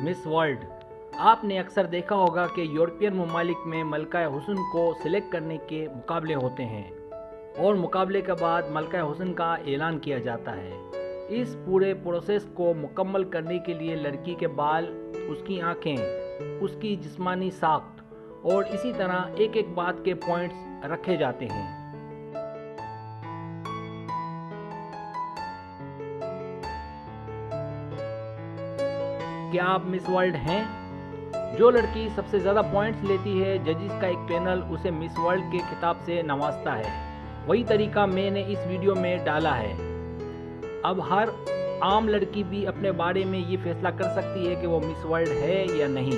Miss world. आपने अक्सर देखा होगा कि यूरोपियन ममालिक में मलका हुस्न को सिलेक्ट करने के मुकाबले होते हैं और मुकाबले के बाद मलका हुस्न का ऐलान किया जाता है। इस पूरे प्रोसेस को मुकम्मल करने के लिए लड़की के बाल, उसकी आँखें, उसकी जिस्मानी साख्त और इसी तरह एक एक बात के पॉइंट्स रखे जाते हैं। क्या आप मिस वर्ल्ड हैं? जो लड़की सबसे ज़्यादा पॉइंट्स लेती है, जजिस का एक पैनल उसे मिस वर्ल्ड के खिताब से नवाजता है। वही तरीका मैंने इस वीडियो में डाला है। अब हर आम लड़की भी अपने बारे में ये फैसला कर सकती है कि वो मिस वर्ल्ड है या नहीं।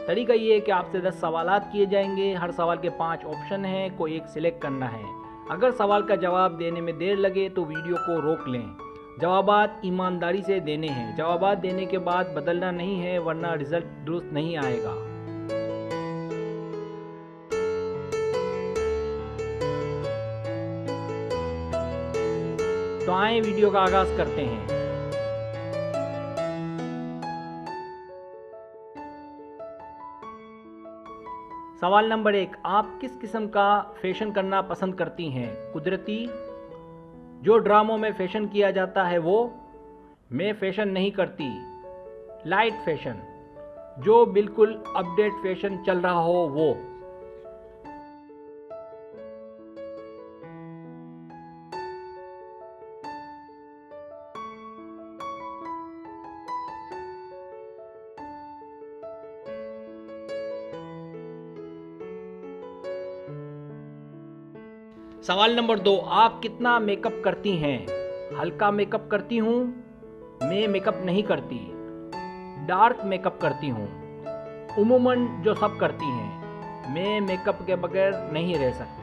तरीका ये है कि आपसे 10 सवालात किए जाएंगे। हर सवाल के 5 ऑप्शन हैं, कोई एक सिलेक्ट करना है। अगर सवाल का जवाब देने में देर लगे तो वीडियो को रोक लें। जवाबात ईमानदारी से देने हैं। जवाबात देने के बाद बदलना नहीं है, वरना रिजल्ट दुरुस्त नहीं आएगा। तो आए वीडियो का आगाज करते हैं। सवाल नंबर 1, आप किस किस्म का फैशन करना पसंद करती हैं? कुदरती, जो ड्रामों में फैशन किया जाता है वो। मैं फैशन नहीं करती। लाइट फैशन, जो बिल्कुल अपडेट फैशन चल रहा हो वो। सवाल नंबर 2, आप कितना मेकअप करती हैं? हल्का मेकअप करती हूँ। मैं मेकअप नहीं करती। डार्क मेकअप करती हूँ। उम्मूमन जो सब करती हैं। मैं मेकअप के बगैर नहीं रह सकती।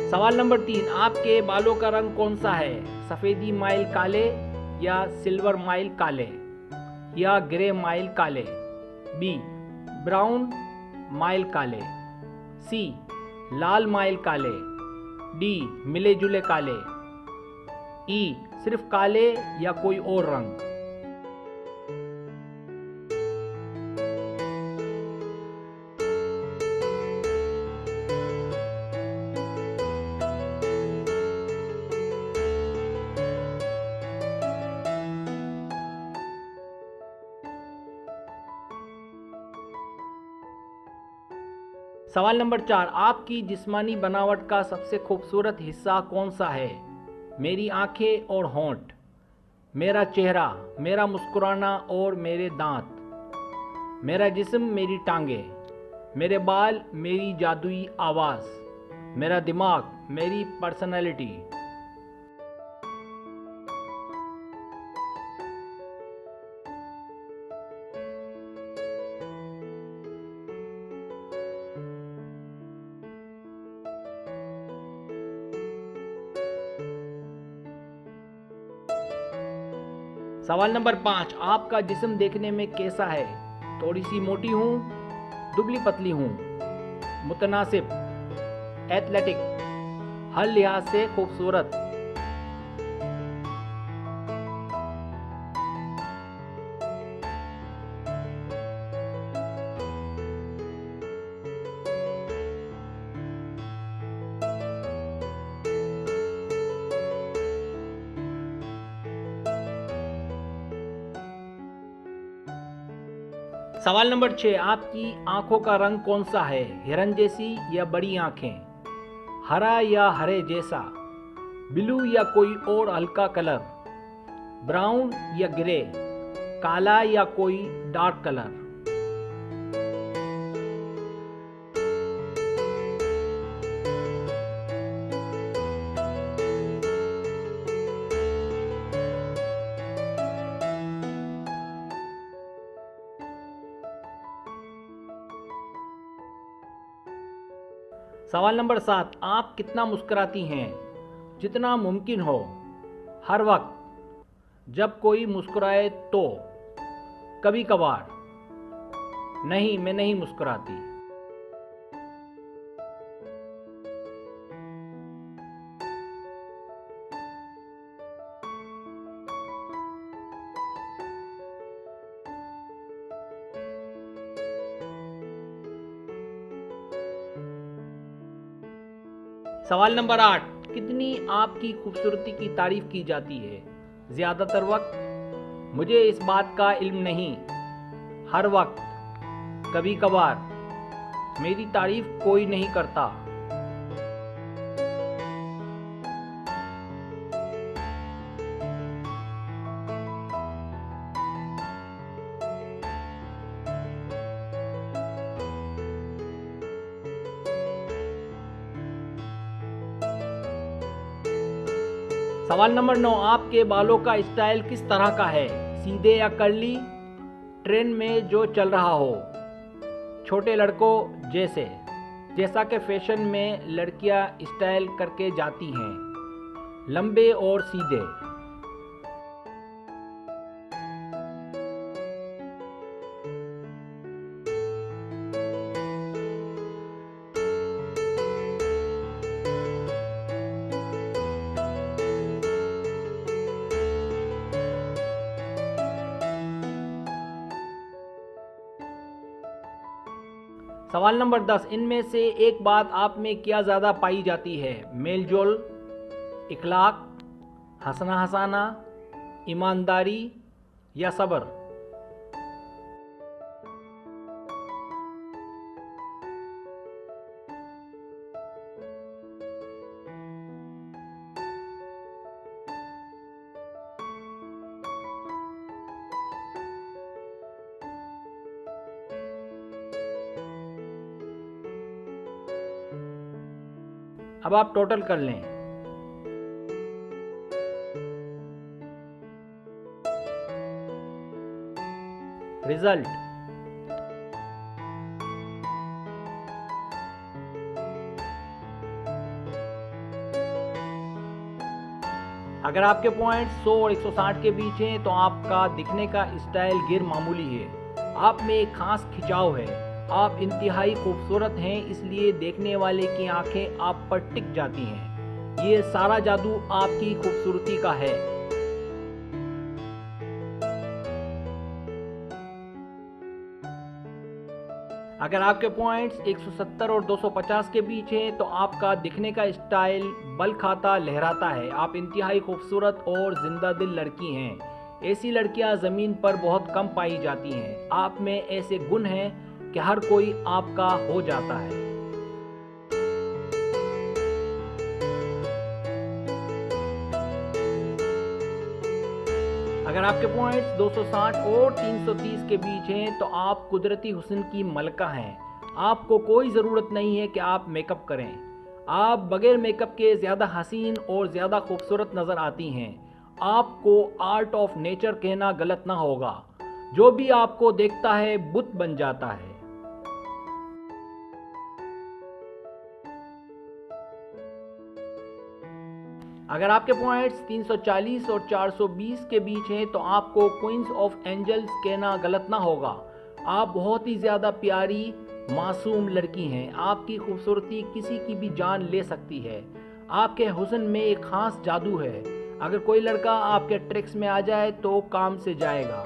सवाल नंबर 3, आपके बालों का रंग कौन सा है? सफ़ेदी माइल काले या सिल्वर माइल काले या ग्रे माइल काले? बी, ब्राउन माइल काले। सी, लाल माइल काले। डी, मिले जुले काले। ई, सिर्फ काले या कोई और रंग? सवाल नंबर 4, आपकी जिस्मानी बनावट का सबसे खूबसूरत हिस्सा कौन सा है? मेरी आंखें और होंठ, मेरा चेहरा, मेरा मुस्कुराना और मेरे दांत, मेरा जिस्म, मेरी टांगें, मेरे बाल, मेरी जादुई आवाज़, मेरा दिमाग, मेरी पर्सनैलिटी। सवाल नंबर 5, आपका जिस्म देखने में कैसा है? थोड़ी सी मोटी हूँ, दुबली पतली हूँ, मुतनासिब, एथलेटिक, हर लिहाज से खूबसूरत। सवाल नंबर 6, आपकी आंखों का रंग कौन सा है? हिरन जैसी या बड़ी आंखें, हरा या हरे जैसा, ब्लू या कोई और हल्का कलर, ब्राउन या ग्रे, काला या कोई डार्क कलर? सवाल नंबर 7, आप कितना मुस्कुराती हैं? जितना मुमकिन हो, हर वक्त। जब कोई मुस्कुराए तो, कभी कभार। नहीं, मैं नहीं मुस्कुराती। सवाल नंबर 8, कितनी आपकी खूबसूरती की तारीफ की जाती है? ज़्यादातर वक्त, मुझे इस बात का इल्म नहीं, हर वक्त, कभी कभार, मेरी तारीफ कोई नहीं करता। सवाल नंबर 9, आपके बालों का स्टाइल किस तरह का है? सीधे या कर्ली? ट्रेंड में जो चल रहा हो, छोटे लड़कों जैसा कि फैशन में लड़कियां स्टाइल करके जाती हैं, लंबे और सीधे। सवाल नंबर 10, इनमें से एक बात आप में क्या ज़्यादा पाई जाती है? मेल जोल, इखलाक, हंसना हंसाना, ईमानदारी या सब्र? अब आप टोटल कर लें। रिजल्ट, अगर आपके पॉइंट 100 और 160 के बीच हैं तो आपका दिखने का स्टाइल गैर मामूली है। आप में एक खास खिंचाव है। आप इंतहाई खूबसूरत हैं, इसलिए देखने वाले की आंखें आप पर टिक जाती हैं। ये सारा जादू आपकी खूबसूरती का है। अगर आपके पॉइंट्स 170 और 250 के बीच हैं तो आपका दिखने का स्टाइल बल खाता लहराता है। आप इंतहाई खूबसूरत और जिंदा दिल लड़की हैं। ऐसी लड़कियां ज़मीन पर बहुत कम पाई जाती हैं। आप में ऐसे गुण हैं कि हर कोई आपका हो जाता है। अगर आपके पॉइंट्स 260 और 330 के बीच हैं तो आप कुदरती हुस्न की मलका हैं। आपको कोई ज़रूरत नहीं है कि आप मेकअप करें। आप बगैर मेकअप के ज़्यादा हसीन और ज़्यादा खूबसूरत नज़र आती हैं। आपको आर्ट ऑफ नेचर कहना गलत ना होगा। जो भी आपको देखता है बुत बन जाता है। अगर आपके पॉइंट्स 340 और 420 के बीच हैं तो आपको क्वींस ऑफ एंजल्स कहना गलत ना होगा। आप बहुत ही ज़्यादा प्यारी मासूम लड़की हैं। आपकी खूबसूरती किसी की भी जान ले सकती है। आपके हुस्न में एक ख़ास जादू है। अगर कोई लड़का आपके ट्रिक्स में आ जाए तो काम से जाएगा।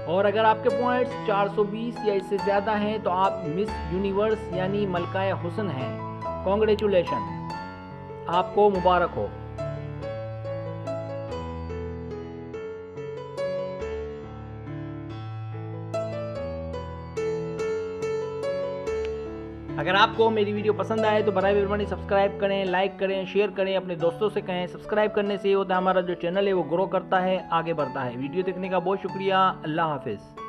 और अगर आपके पॉइंट्स 420 या इससे ज़्यादा हैं तो आप मिस यूनिवर्स यानी मलकाए हुस्न हैं। कॉन्ग्रेचुलेशन, आपको मुबारक हो। अगर आपको मेरी वीडियो पसंद आए तो बराए मेहरबानी सब्सक्राइब करें, लाइक करें, शेयर करें, अपने दोस्तों से कहें। सब्सक्राइब करने से ये होता है हमारा जो चैनल है वो ग्रो करता है, आगे बढ़ता है। वीडियो देखने का बहुत शुक्रिया। अल्लाह हाफिज़।